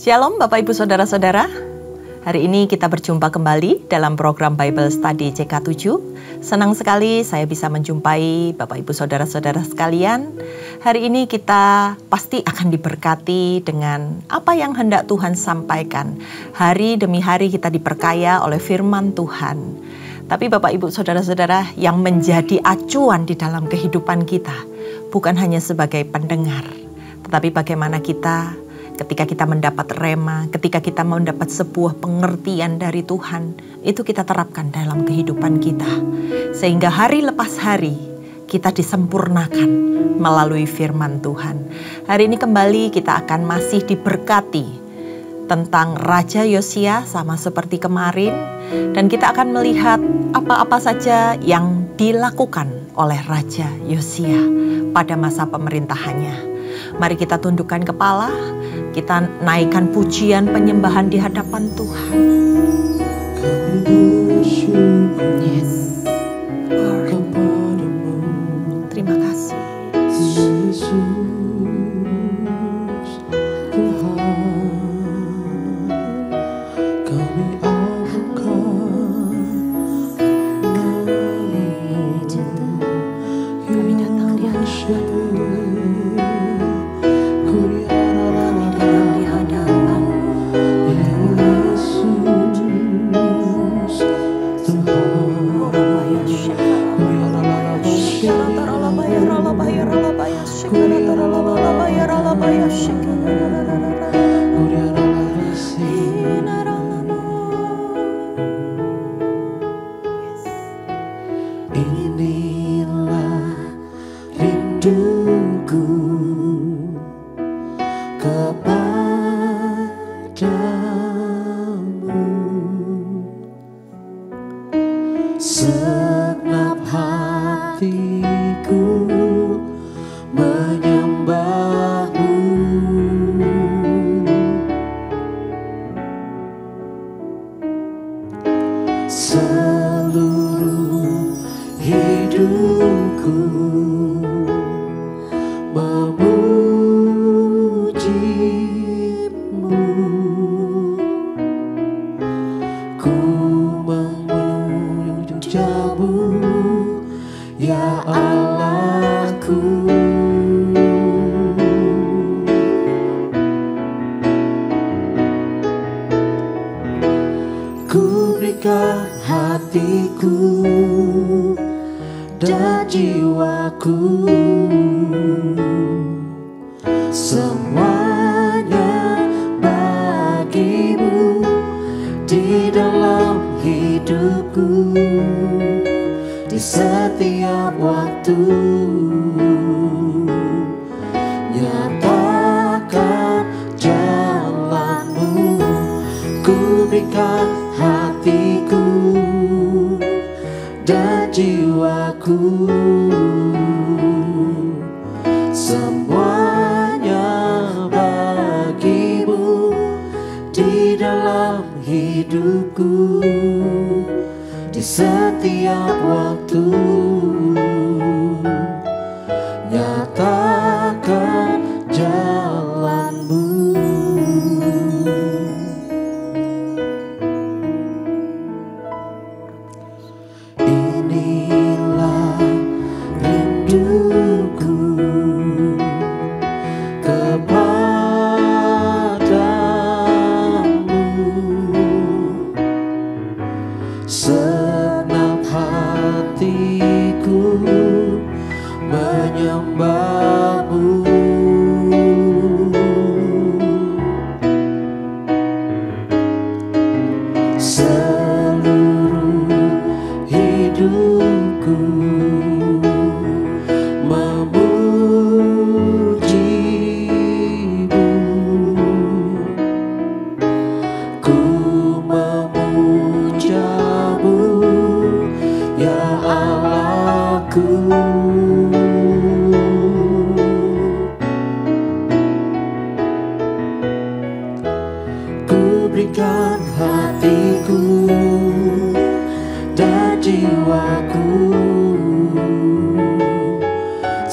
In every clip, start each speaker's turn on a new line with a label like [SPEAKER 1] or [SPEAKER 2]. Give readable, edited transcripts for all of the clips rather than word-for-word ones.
[SPEAKER 1] Shalom Bapak Ibu Saudara-saudara. Hari ini kita berjumpa kembali dalam program Bible Study CK7. Senang sekali saya bisa menjumpai Bapak Ibu Saudara-saudara sekalian. Hari ini kita pasti akan diberkati dengan apa yang hendak Tuhan sampaikan. Hari demi hari kita diperkaya oleh firman Tuhan. Tapi Bapak Ibu Saudara-saudara, yang menjadi acuan di dalam kehidupan kita bukan hanya sebagai pendengar, tetapi bagaimana kita ketika kita mendapat rema, ketika kita mendapat sebuah pengertian dari Tuhan, itu kita terapkan dalam kehidupan kita. Sehingga hari lepas hari, kita disempurnakan melalui firman Tuhan. Hari ini kembali kita akan masih diberkati tentang Raja Yosia sama seperti kemarin. Dan kita akan melihat apa-apa saja yang dilakukan oleh Raja Yosia pada masa pemerintahannya. Mari kita tundukkan kepala, kita naikkan pujian penyembahan di hadapan Tuhan. Yes. Terima kasih.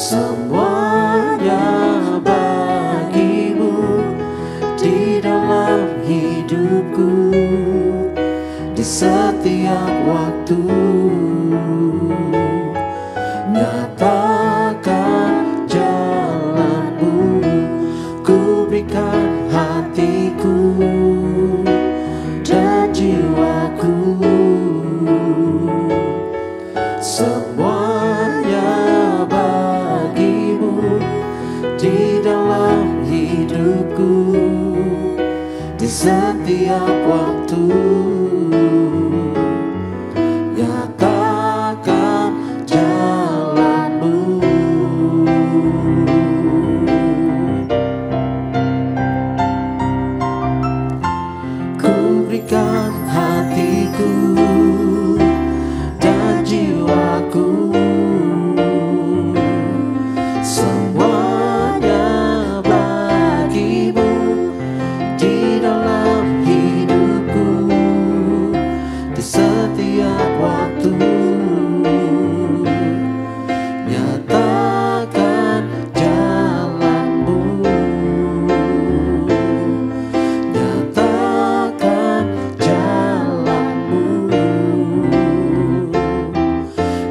[SPEAKER 2] Semuanya bagimu di dalam di dalam hidupku, di setiap waktu. Nyatakan jalan-Mu. Ku berikan hatiku dan jiwaku, semuanya bagi-Mu, di dalam hidupku, di setiap waktu. Nyatakan jalan-Mu, nyatakan jalan-Mu,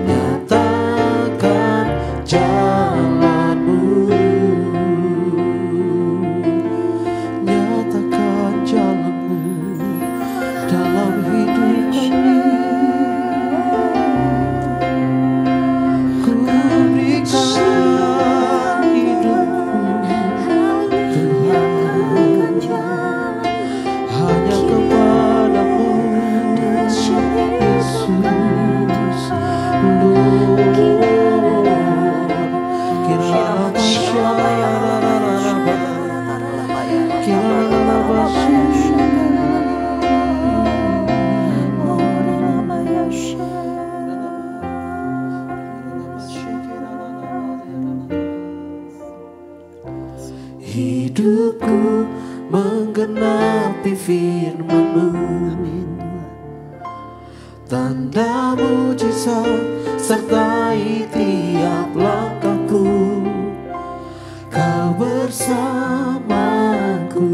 [SPEAKER 2] nyatakan jalan-Mu, nyatakan jalan-Mu dalam hidup kami. Ku berikan hidupku, Tuhan, hanya kepadamu, Yesus. Hidupku menggenapi firman-Mu, tanda mujizat sertai tiap langkahku. Kau bersamaku,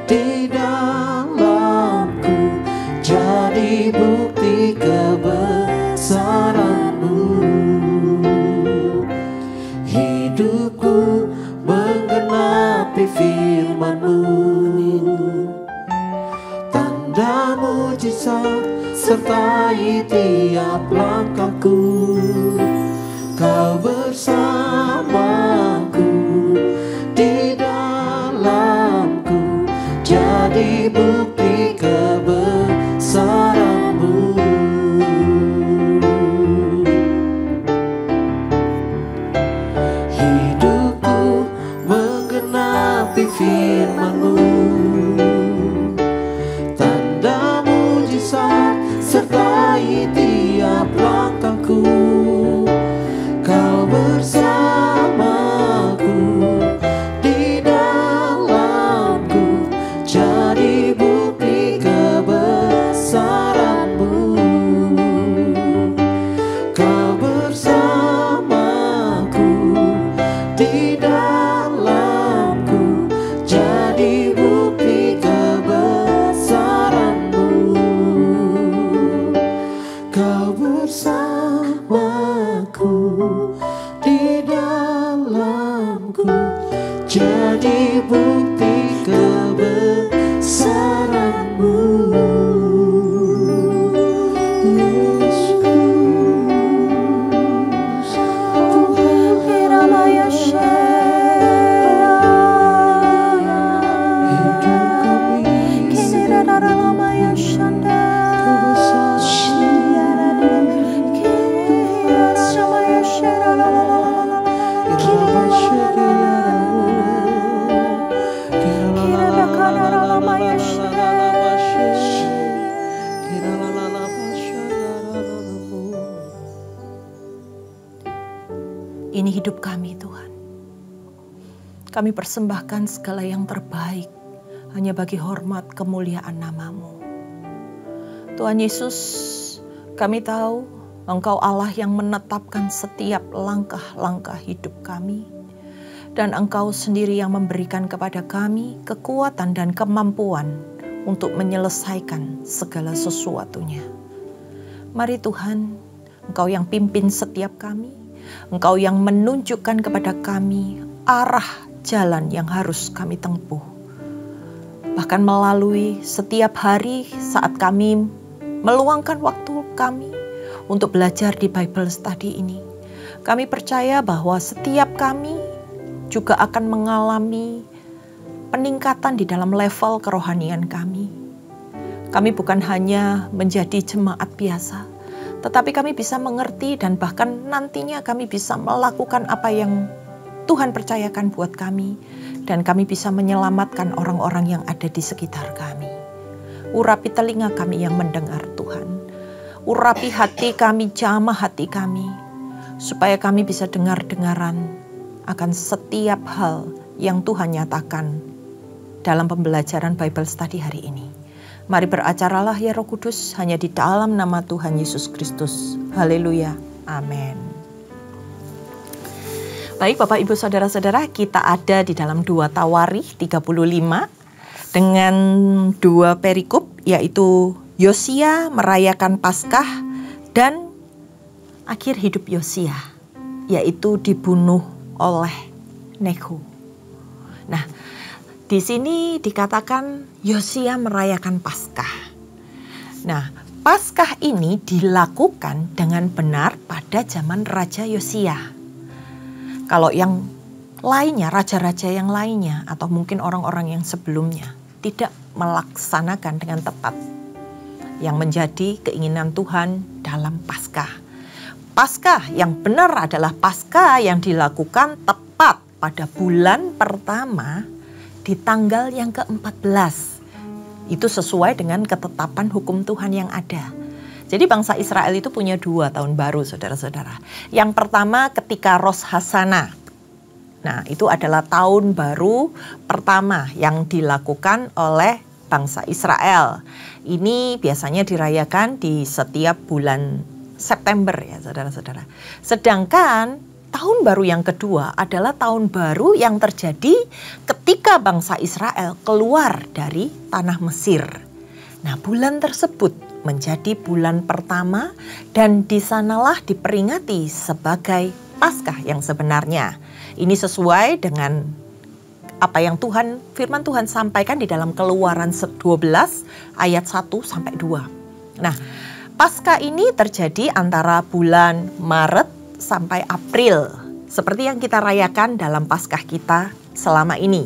[SPEAKER 2] di dalamku, jadi bukti kebesaran-Mu. Hidupku menggenapi firman-Mu, tanda mujizat sertai tiap langkahku. Kau bersamaku, di dalamku, jadi bukti kebesaran-Mu. Hidupku menggenapi firman-Mu, tanda mujizat sertai tiap langkahku. Kau bersamaku, di dalamku, jadi bukti kebesaran-Mu. Kau bersamaku, di dalamku, jadi bukti kebesaran-Mu. Kau bersamaku, di dalamku, jadi bukti kebesaran-Mu. Yesus,
[SPEAKER 1] Ini hidup kami, Tuhan. Kami persembahkan segala yang terbaik hanya bagi hormat kemuliaan nama-Mu. Tuhan Yesus, kami tahu Engkau Allah yang menetapkan setiap langkah-langkah hidup kami. Dan Engkau sendiri yang memberikan kepada kami kekuatan dan kemampuan untuk menyelesaikan segala sesuatunya. Mari Tuhan, Engkau yang pimpin setiap kami. Engkau yang menunjukkan kepada kami arah jalan yang harus kami tempuh. Bahkan melalui setiap hari saat kami meluangkan waktu kami untuk belajar di Bible Study ini. Kami percaya bahwa setiap kami juga akan mengalami peningkatan di dalam level kerohanian kami. Kami bukan hanya menjadi jemaat biasa, tetapi kami bisa mengerti dan bahkan nantinya kami bisa melakukan apa yang Tuhan percayakan buat kami. Dan kami bisa menyelamatkan orang-orang yang ada di sekitar kami. Urapi telinga kami yang mendengar Tuhan. Urapi hati kami, jamah hati kami. Supaya kami bisa dengar-dengaran akan setiap hal yang Tuhan nyatakan dalam pembelajaran Bible Study hari ini. Mari beracaralah ya Roh Kudus, hanya di dalam nama Tuhan Yesus Kristus. Haleluya. Amin. Baik Bapak Ibu Saudara-saudara, kita ada di dalam 2 Tawarikh 35 dengan 2 perikop, yaitu Yosia merayakan Paskah dan akhir hidup Yosia, yaitu dibunuh oleh Nehu. Nah, di sini dikatakan Yosia merayakan Paskah. Nah, Paskah ini dilakukan dengan benar pada zaman Raja Yosia. Kalau yang lainnya, raja-raja yang lainnya, atau mungkin orang-orang yang sebelumnya tidak melaksanakan dengan tepat yang menjadi keinginan Tuhan dalam Paskah. Paskah yang benar adalah Paskah yang dilakukan tepat pada bulan pertama di tanggal yang ke-14. Itu sesuai dengan ketetapan hukum Tuhan yang ada. Jadi bangsa Israel itu punya 2 tahun baru, saudara-saudara. Yang pertama ketika Rosh Hashanah. Nah, itu adalah tahun baru pertama yang dilakukan oleh bangsa Israel. Ini biasanya dirayakan di setiap bulan September ya, saudara-saudara. Sedangkan tahun baru yang kedua adalah tahun baru yang terjadi ketika bangsa Israel keluar dari tanah Mesir. Nah, bulan tersebut menjadi bulan pertama dan di sanalah diperingati sebagai Paskah yang sebenarnya. Ini sesuai dengan apa yang firman Tuhan sampaikan di dalam Keluaran 12 ayat 1 sampai 2. Nah, Paskah ini terjadi antara bulan Maret sampai April, seperti yang kita rayakan dalam Paskah kita selama ini.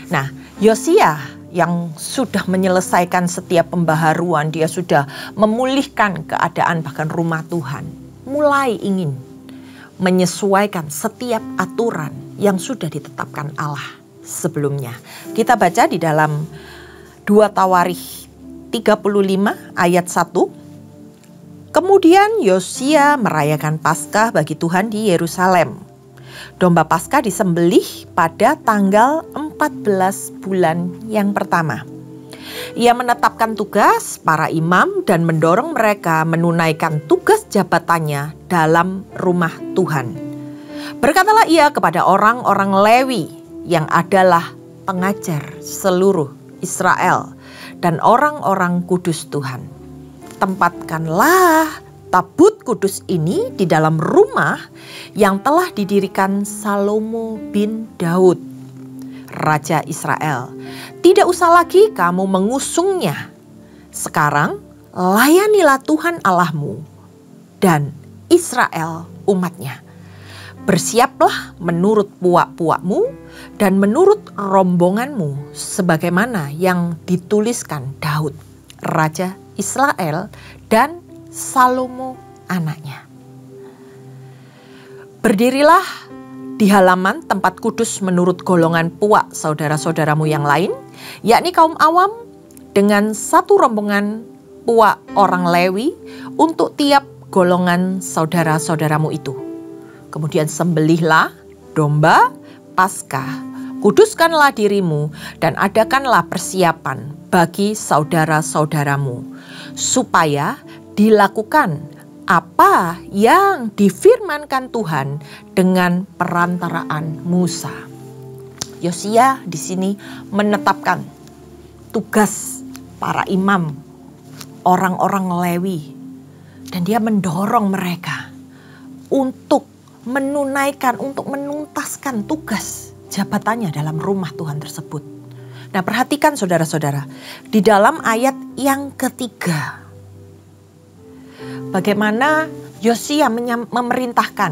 [SPEAKER 1] Nah, Yosia yang sudah menyelesaikan setiap pembaharuan, dia sudah memulihkan keadaan bahkan rumah Tuhan, mulai ingin menyesuaikan setiap aturan yang sudah ditetapkan Allah sebelumnya. Kita baca di dalam 2 Tawarikh 35 ayat 1. Kemudian Yosia merayakan Paskah bagi Tuhan di Yerusalem. Domba Paskah disembelih pada tanggal 14 bulan yang pertama. Ia menetapkan tugas para imam dan mendorong mereka menunaikan tugas jabatannya dalam rumah Tuhan. Berkatalah ia kepada orang-orang Lewi yang adalah pengajar seluruh Israel dan orang-orang kudus Tuhan. Tempatkanlah tabut kudus ini di dalam rumah yang telah didirikan Salomo bin Daud, Raja Israel. Tidak usah lagi kamu mengusungnya. Sekarang layanilah Tuhan Allahmu dan Israel umatnya. Bersiaplah menurut puak-puakmu dan menurut rombonganmu sebagaimana yang dituliskan Daud, Raja Israel dan Salomo anaknya. Berdirilah di halaman tempat kudus menurut golongan puak saudara-saudaramu yang lain, yakni kaum awam, dengan satu rombongan puak orang Lewi untuk tiap golongan saudara-saudaramu itu. Kemudian sembelihlah domba Paskah, kuduskanlah dirimu dan adakanlah persiapan bagi saudara-saudaramu, supaya dilakukan apa yang difirmankan Tuhan dengan perantaraan Musa. Yosia di sini menetapkan tugas para imam, orang-orang Lewi, dan dia mendorong mereka untuk menunaikan, untuk menuntaskan tugas jabatannya dalam rumah Tuhan tersebut. Nah, perhatikan saudara-saudara, di dalam ayat yang ketiga, bagaimana Yosia memerintahkan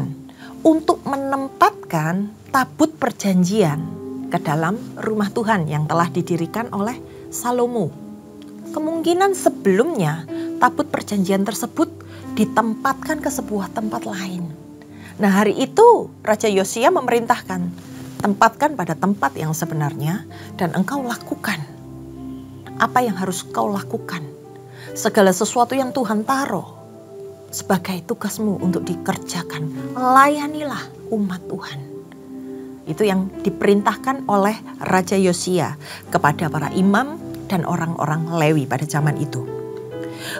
[SPEAKER 1] untuk menempatkan tabut perjanjian ke dalam rumah Tuhan yang telah didirikan oleh Salomo. Kemungkinan sebelumnya tabut perjanjian tersebut ditempatkan ke sebuah tempat lain. Nah, hari itu Raja Yosia memerintahkan, tempatkan pada tempat yang sebenarnya dan engkau lakukan apa yang harus kau lakukan. Segala sesuatu yang Tuhan taruh sebagai tugasmu untuk dikerjakan, layanilah umat Tuhan. Itu yang diperintahkan oleh Raja Yosia kepada para imam dan orang-orang Lewi pada zaman itu.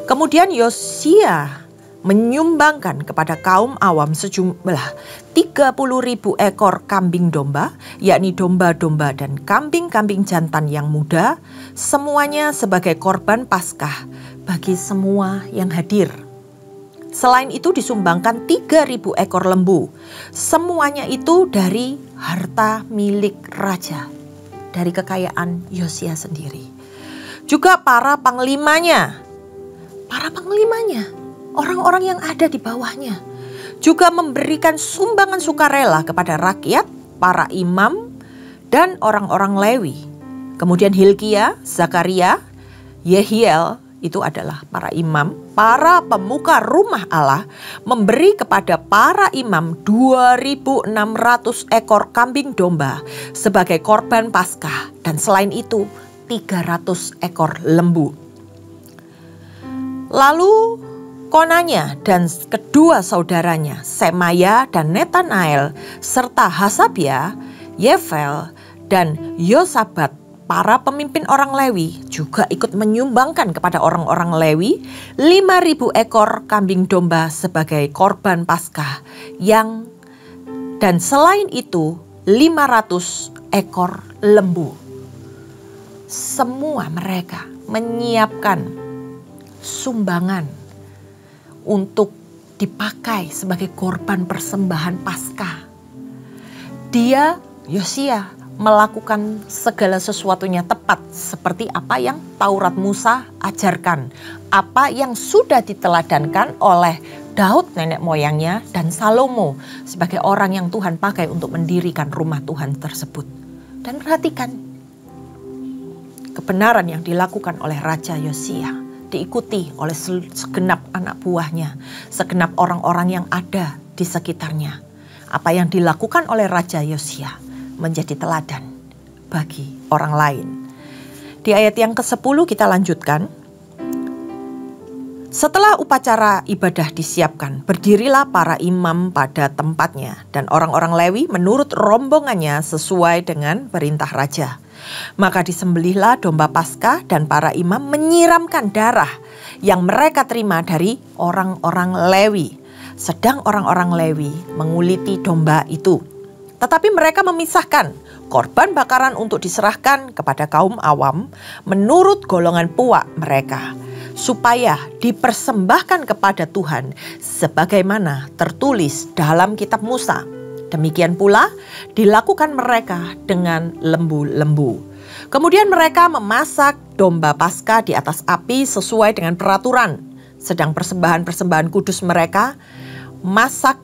[SPEAKER 1] Kemudian Yosia menyumbangkan kepada kaum awam sejumlah 30.000 ekor kambing domba, yakni domba-domba dan kambing-kambing jantan yang muda, semuanya sebagai korban Paskah bagi semua yang hadir. Selain itu disumbangkan 3.000 ekor lembu, semuanya itu dari harta milik raja, dari kekayaan Yosia sendiri. Juga para panglimanya, orang-orang yang ada di bawahnya juga memberikan sumbangan sukarela kepada rakyat, para imam, dan orang-orang Lewi. Kemudian Hilkia, Zakaria, Yehiel, itu adalah para imam, para pemuka rumah Allah, memberi kepada para imam 2.600 ekor kambing domba sebagai korban Paskah, dan selain itu 300 ekor lembu. Lalu Konanya dan kedua saudaranya, Semaya dan Netanael, serta Hasabia, Yevel, dan Yosabat, para pemimpin orang Lewi, juga ikut menyumbangkan kepada orang-orang Lewi 5.000 ekor kambing domba sebagai korban Paskah, dan selain itu 500 ekor lembu. Semua mereka menyiapkan sumbangan untuk dipakai sebagai korban persembahan Paskah. Yosia melakukan segala sesuatunya tepat seperti apa yang Taurat Musa ajarkan, apa yang sudah diteladankan oleh Daud nenek moyangnya dan Salomo sebagai orang yang Tuhan pakai untuk mendirikan rumah Tuhan tersebut. Dan perhatikan kebenaran yang dilakukan oleh Raja Yosia diikuti oleh segenap anak buahnya, segenap orang-orang yang ada di sekitarnya. Apa yang dilakukan oleh Raja Yosia menjadi teladan bagi orang lain. Di ayat yang ke-10 kita lanjutkan. Setelah upacara ibadah disiapkan, berdirilah para imam pada tempatnya dan orang-orang Lewi menurut rombongannya sesuai dengan perintah raja. Maka disembelihlah domba Paskah dan para imam menyiramkan darah yang mereka terima dari orang-orang Lewi. Sedang orang-orang Lewi menguliti domba itu. Tetapi mereka memisahkan korban bakaran untuk diserahkan kepada kaum awam menurut golongan puak mereka, supaya dipersembahkan kepada Tuhan sebagaimana tertulis dalam kitab Musa. Demikian pula dilakukan mereka dengan lembu-lembu. Kemudian mereka memasak domba Paskah di atas api sesuai dengan peraturan. Sedang persembahan-persembahan kudus mereka masak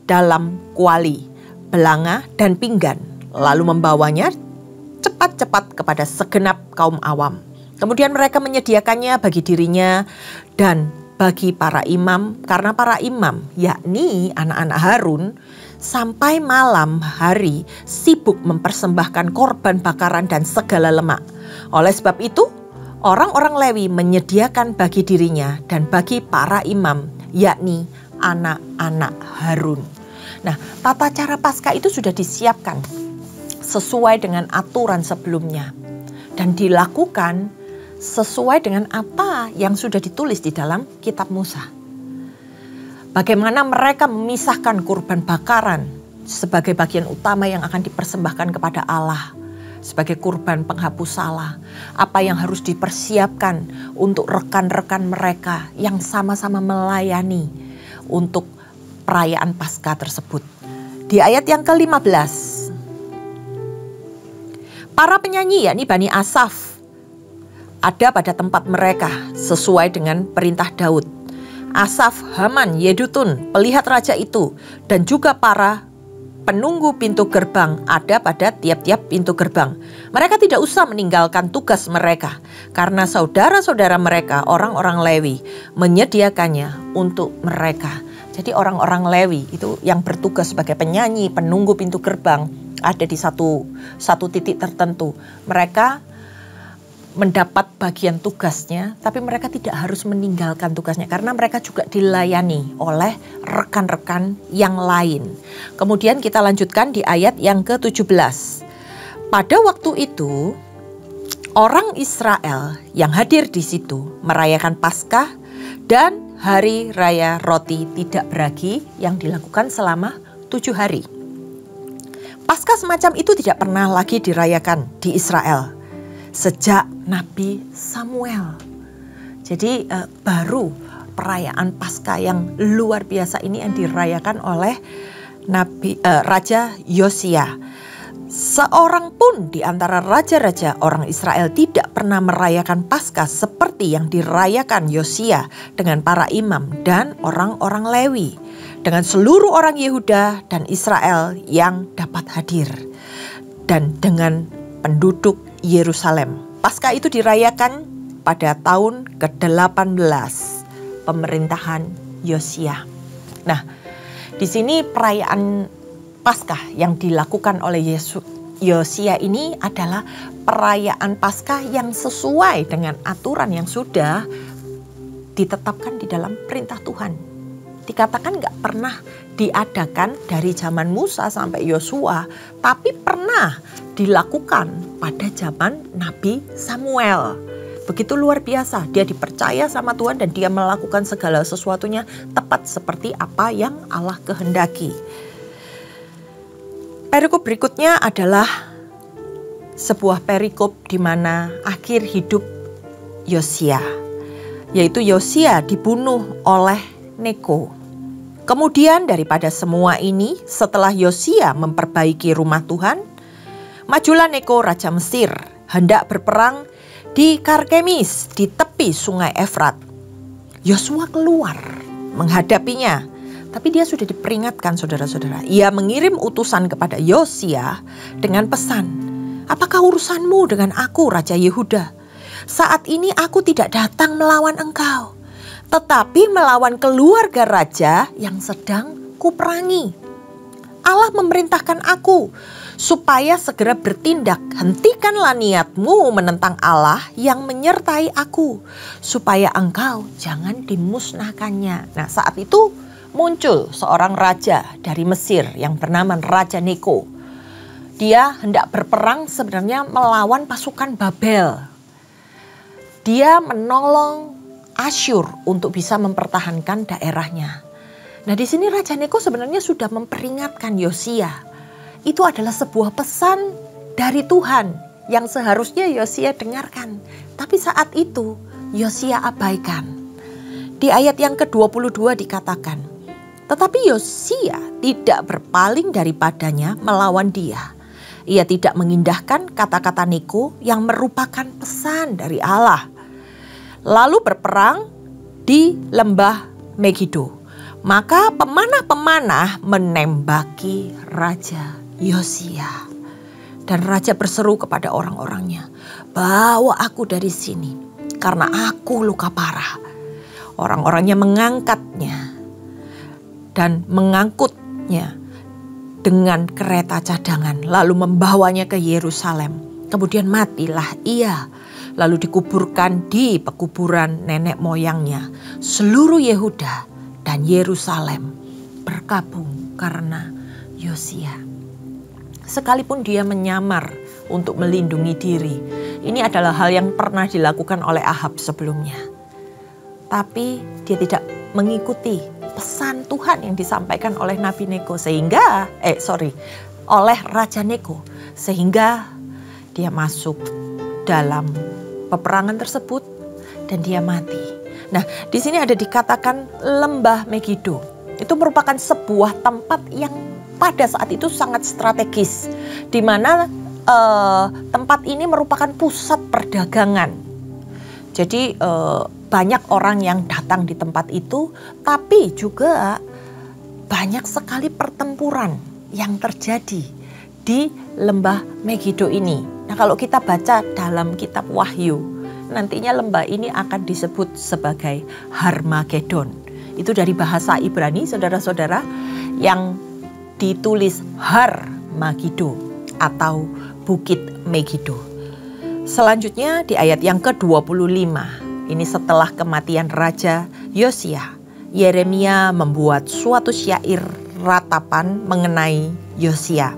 [SPEAKER 1] dalam kuali, belanga, dan pinggan. Lalu membawanya cepat-cepat kepada segenap kaum awam. Kemudian mereka menyediakannya bagi dirinya dan bagi para imam, karena para imam, yakni anak-anak Harun, sampai malam hari sibuk mempersembahkan korban bakaran dan segala lemak. Oleh sebab itu, orang-orang Lewi menyediakan bagi dirinya dan bagi para imam, yakni anak-anak Harun. Nah, tata cara Paskah itu sudah disiapkan sesuai dengan aturan sebelumnya dan dilakukan sesuai dengan apa yang sudah ditulis di dalam kitab Musa. Bagaimana mereka memisahkan kurban bakaran sebagai bagian utama yang akan dipersembahkan kepada Allah sebagai kurban penghapus salah. Apa yang harus dipersiapkan untuk rekan-rekan mereka yang sama-sama melayani untuk perayaan Paskah tersebut. Di ayat yang ke-15, para penyanyi yakni Bani Asaf ada pada tempat mereka sesuai dengan perintah Daud. Asaf, Haman, Yedutun, pelihat raja itu, dan juga para penunggu pintu gerbang ada pada tiap-tiap pintu gerbang. Mereka tidak usah meninggalkan tugas mereka, karena saudara-saudara mereka, orang-orang Lewi, menyediakannya untuk mereka. Jadi orang-orang Lewi itu yang bertugas sebagai penyanyi, penunggu pintu gerbang, ada di satu titik tertentu. Mereka mendapat bagian tugasnya, tapi mereka tidak harus meninggalkan tugasnya karena mereka juga dilayani oleh rekan-rekan yang lain. Kemudian kita lanjutkan di ayat yang ke-17. Pada waktu itu, orang Israel yang hadir di situ merayakan Paskah dan hari raya roti tidak beragi yang dilakukan selama 7 hari. Paskah semacam itu tidak pernah lagi dirayakan di Israel sejak Nabi Samuel. Jadi baru perayaan Paskah yang luar biasa ini yang dirayakan oleh Raja Yosia. Seorang pun di antara raja-raja orang Israel tidak pernah merayakan Paskah seperti yang dirayakan Yosia dengan para imam dan orang-orang Lewi, dengan seluruh orang Yehuda dan Israel yang dapat hadir, dan dengan penduduk Yerusalem. Paskah itu dirayakan pada tahun ke-18 pemerintahan Yosia. Nah, di sini perayaan Paskah yang dilakukan oleh Yosia ini adalah perayaan Paskah yang sesuai dengan aturan yang sudah ditetapkan di dalam perintah Tuhan. Dikatakan gak pernah diadakan dari zaman Musa sampai Yosua, tapi pernah dilakukan pada zaman Nabi Samuel. Begitu luar biasa, dia dipercaya sama Tuhan dan dia melakukan segala sesuatunya tepat seperti apa yang Allah kehendaki. Perikop berikutnya adalah sebuah perikop di mana akhir hidup Yosia, yaitu Yosia dibunuh oleh Neko. Kemudian daripada semua ini, setelah Yosia memperbaiki rumah Tuhan, majulah Neko Raja Mesir hendak berperang di Karkemis di tepi sungai Efrat. Yosua keluar menghadapinya. Tapi dia sudah diperingatkan saudara-saudara. Ia mengirim utusan kepada Yosia dengan pesan, apakah urusanmu dengan aku Raja Yehuda? Saat ini aku tidak datang melawan engkau, tetapi melawan keluarga raja yang sedang kuperangi. Allah memerintahkan aku supaya segera bertindak. Hentikanlah niatmu menentang Allah yang menyertai aku, supaya engkau jangan dimusnahkannya. Nah, saat itu muncul seorang raja dari Mesir yang bernama Raja Neko. Dia hendak berperang sebenarnya melawan pasukan Babel. Dia menolong Asyur untuk bisa mempertahankan daerahnya. Nah, di sini Raja Neko sebenarnya sudah memperingatkan Yosia. Itu adalah sebuah pesan dari Tuhan yang seharusnya Yosia dengarkan. Tapi saat itu Yosia abaikan. Di ayat yang ke-22 dikatakan, tetapi Yosia tidak berpaling daripadanya melawan dia. Ia tidak mengindahkan kata-kata Neko yang merupakan pesan dari Allah. Lalu berperang di lembah Megido. Maka pemanah-pemanah menembaki Raja Yosia. Dan raja berseru kepada orang-orangnya, bawa aku dari sini karena aku luka parah. Orang-orangnya mengangkatnya dan mengangkutnya dengan kereta cadangan, lalu membawanya ke Yerusalem. Kemudian matilah ia, lalu dikuburkan di pekuburan nenek moyangnya. Seluruh Yehuda dan Yerusalem berkabung karena Yosia. Sekalipun dia menyamar untuk melindungi diri, ini adalah hal yang pernah dilakukan oleh Ahab sebelumnya. Tapi dia tidak mengikuti pesan Tuhan yang disampaikan oleh Nabi Neko oleh Raja Neko, sehingga dia masuk dalam peperangan tersebut dan dia mati. Nah, di sini ada dikatakan lembah Megido. Itu merupakan sebuah tempat yang pada saat itu sangat strategis, di mana tempat ini merupakan pusat perdagangan. Jadi banyak orang yang datang di tempat itu, tapi juga banyak sekali pertempuran yang terjadi di lembah Megido ini. Nah, kalau kita baca dalam kitab Wahyu, nantinya lembah ini akan disebut sebagai Harmagedon. Itu dari bahasa Ibrani, saudara-saudara, yang ditulis Har Magido atau Bukit Megido. Selanjutnya di ayat yang ke-25, ini setelah kematian Raja Yosia, Yeremia membuat suatu syair ratapan mengenai Yosia.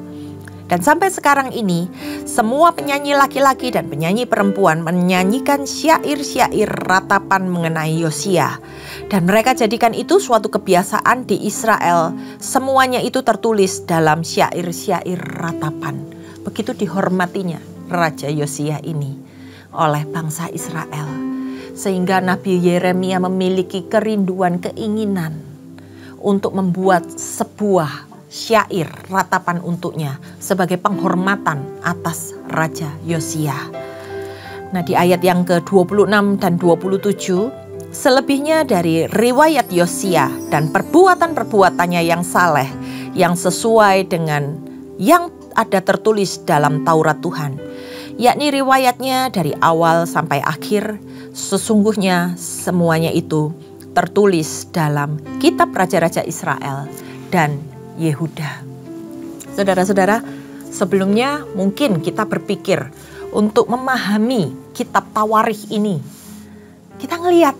[SPEAKER 1] Dan sampai sekarang ini, semua penyanyi laki-laki dan penyanyi perempuan menyanyikan syair-syair ratapan mengenai Yosia. Dan mereka jadikan itu suatu kebiasaan di Israel. Semuanya itu tertulis dalam syair-syair ratapan. Begitu dihormatinya Raja Yosia ini oleh bangsa Israel. Sehingga Nabi Yeremia memiliki kerinduan, keinginan untuk membuat sebuah syair ratapan untuknya sebagai penghormatan atas Raja Yosia. Nah, di ayat yang ke-26 dan 27, selebihnya dari riwayat Yosia dan perbuatan-perbuatannya yang saleh, yang sesuai dengan yang ada tertulis dalam Taurat Tuhan, yakni riwayatnya dari awal sampai akhir, sesungguhnya semuanya itu tertulis dalam kitab Raja-Raja Israel dan Yehuda. Saudara-saudara, sebelumnya mungkin kita berpikir untuk memahami kitab Tawarikh ini, kita ngelihat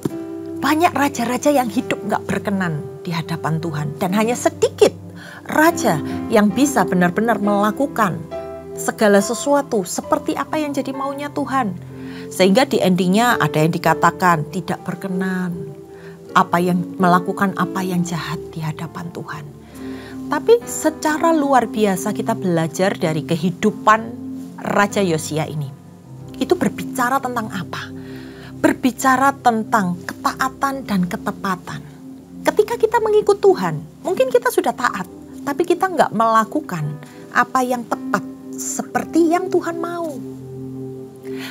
[SPEAKER 1] banyak raja-raja yang hidup gak berkenan di hadapan Tuhan. Dan hanya sedikit raja yang bisa benar-benar melakukan segala sesuatu seperti apa yang jadi maunya Tuhan. Sehingga di endingnya ada yang dikatakan tidak berkenan, melakukan apa yang jahat di hadapan Tuhan. Tapi secara luar biasa kita belajar dari kehidupan Raja Yosia ini. Itu berbicara tentang apa? Berbicara tentang ketaatan dan ketepatan. Ketika kita mengikut Tuhan, mungkin kita sudah taat, tapi kita nggak melakukan apa yang tepat seperti yang Tuhan mau.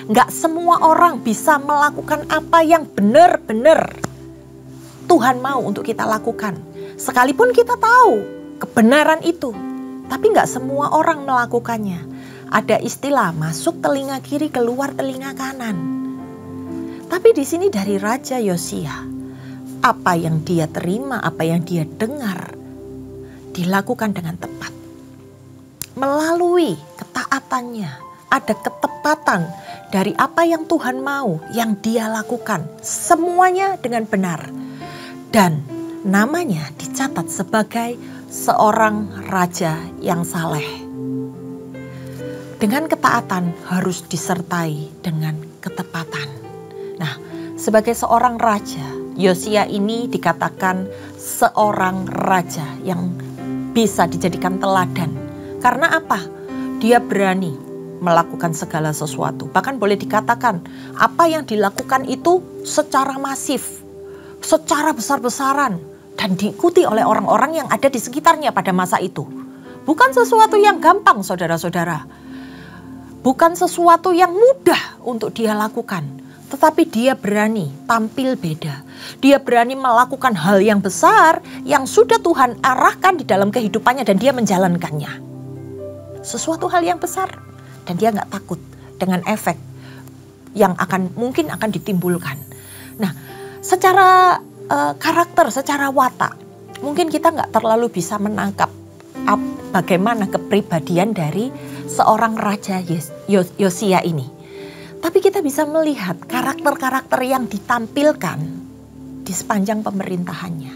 [SPEAKER 1] Nggak semua orang bisa melakukan apa yang benar-benar Tuhan mau untuk kita lakukan. Sekalipun kita tahu kebenaran itu, tapi nggak semua orang melakukannya. Ada istilah masuk telinga kiri, keluar telinga kanan. Tapi di sini dari Raja Yosia, apa yang dia terima, apa yang dia dengar, dilakukan dengan tepat. Melalui ketaatannya, ada ketepatan dari apa yang Tuhan mau, yang dia lakukan. Semuanya dengan benar. Dan namanya dicatat sebagai seorang raja yang saleh. Dengan ketaatan harus disertai dengan ketepatan. Nah, sebagai seorang raja, Yosia ini dikatakan seorang raja yang bisa dijadikan teladan. Karena apa? Dia berani melakukan segala sesuatu. Bahkan boleh dikatakan apa yang dilakukan itu secara masif, secara besar-besaran. Dan diikuti oleh orang-orang yang ada di sekitarnya pada masa itu. Bukan sesuatu yang gampang, saudara-saudara. Bukan sesuatu yang mudah untuk dia lakukan. Tetapi dia berani tampil beda. Dia berani melakukan hal yang besar yang sudah Tuhan arahkan di dalam kehidupannya dan dia menjalankannya. Sesuatu hal yang besar dan dia gak takut dengan efek yang mungkin akan ditimbulkan. Nah, secara karakter, secara watak, mungkin kita nggak terlalu bisa menangkap bagaimana kepribadian dari seorang Raja Yosia ini. Tapi kita bisa melihat karakter-karakter yang ditampilkan di sepanjang pemerintahannya.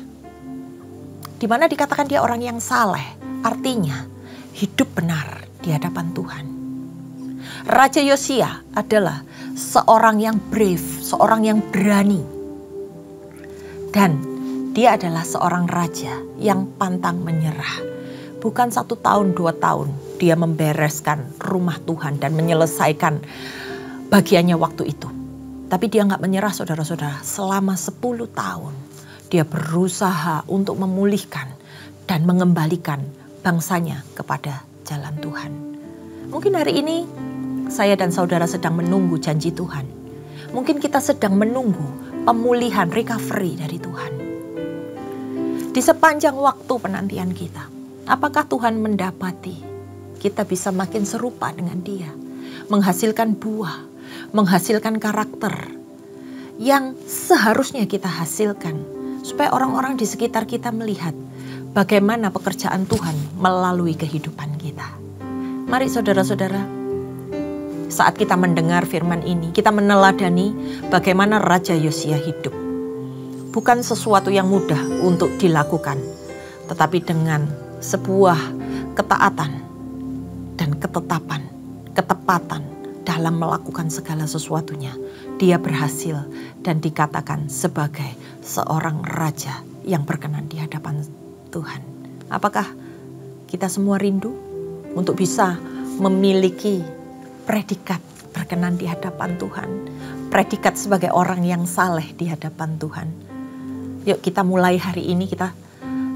[SPEAKER 1] Di mana dikatakan dia orang yang saleh, artinya hidup benar di hadapan Tuhan. Raja Yosia adalah seorang yang brave, seorang yang berani. Dan dia adalah seorang raja yang pantang menyerah. Bukan 1 tahun, 2 tahun dia membereskan rumah Tuhan dan menyelesaikan bagiannya waktu itu. Tapi dia gak menyerah, saudara-saudara. Selama 10 tahun dia berusaha untuk memulihkan dan mengembalikan bangsanya kepada jalan Tuhan. Mungkin hari ini saya dan saudara sedang menunggu janji Tuhan. Mungkin kita sedang menunggu pemulihan, recovery dari Tuhan. Di sepanjang waktu penantian kita, apakah Tuhan mendapati kita bisa makin serupa dengan Dia, menghasilkan buah, menghasilkan karakter yang seharusnya kita hasilkan, supaya orang-orang di sekitar kita melihat bagaimana pekerjaan Tuhan melalui kehidupan kita. Mari saudara-saudara, saat kita mendengar firman ini, kita meneladani bagaimana Raja Yosia hidup. Bukan sesuatu yang mudah untuk dilakukan, tetapi dengan sebuah ketaatan dan ketepatan dalam melakukan segala sesuatunya, dia berhasil dan dikatakan sebagai seorang raja yang berkenan di hadapan Tuhan. Apakah kita semua rindu untuk bisa memiliki predikat berkenan di hadapan Tuhan, predikat sebagai orang yang saleh di hadapan Tuhan? Yuk kita mulai hari ini, kita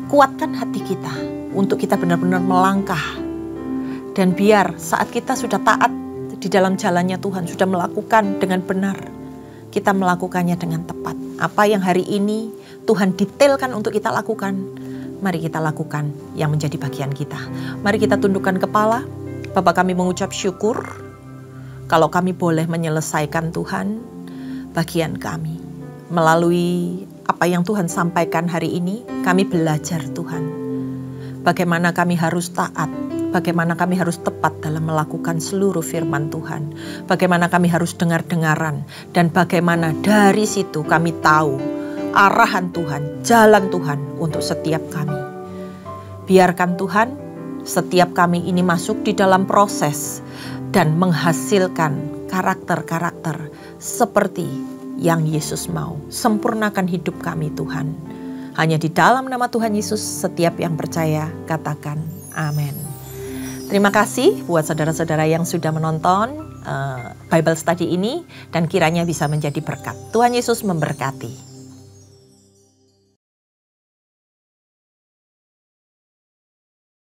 [SPEAKER 1] kuatkan hati kita untuk kita benar-benar melangkah. Dan biar saat kita sudah taat di dalam jalannya Tuhan, sudah melakukan dengan benar, kita melakukannya dengan tepat. Apa yang hari ini Tuhan detailkan untuk kita lakukan, mari kita lakukan yang menjadi bagian kita. Mari kita tundukkan kepala. Bapa, kami mengucap syukur kalau kami boleh menyelesaikan Tuhan bagian kami. Melalui apa yang Tuhan sampaikan hari ini, kami belajar Tuhan. Bagaimana kami harus taat, bagaimana kami harus tepat dalam melakukan seluruh firman Tuhan. Bagaimana kami harus dengar-dengaran, dan bagaimana dari situ kami tahu arahan Tuhan, jalan Tuhan untuk setiap kami. Biarkan Tuhan, setiap kami ini masuk di dalam proses dan menghasilkan karakter-karakter seperti yang Yesus mau. Sempurnakan hidup kami Tuhan. Hanya di dalam nama Tuhan Yesus, setiap yang percaya katakan amin. Terima kasih buat saudara-saudara yang sudah menonton Bible Study ini, dan kiranya bisa menjadi berkat. Tuhan Yesus memberkati.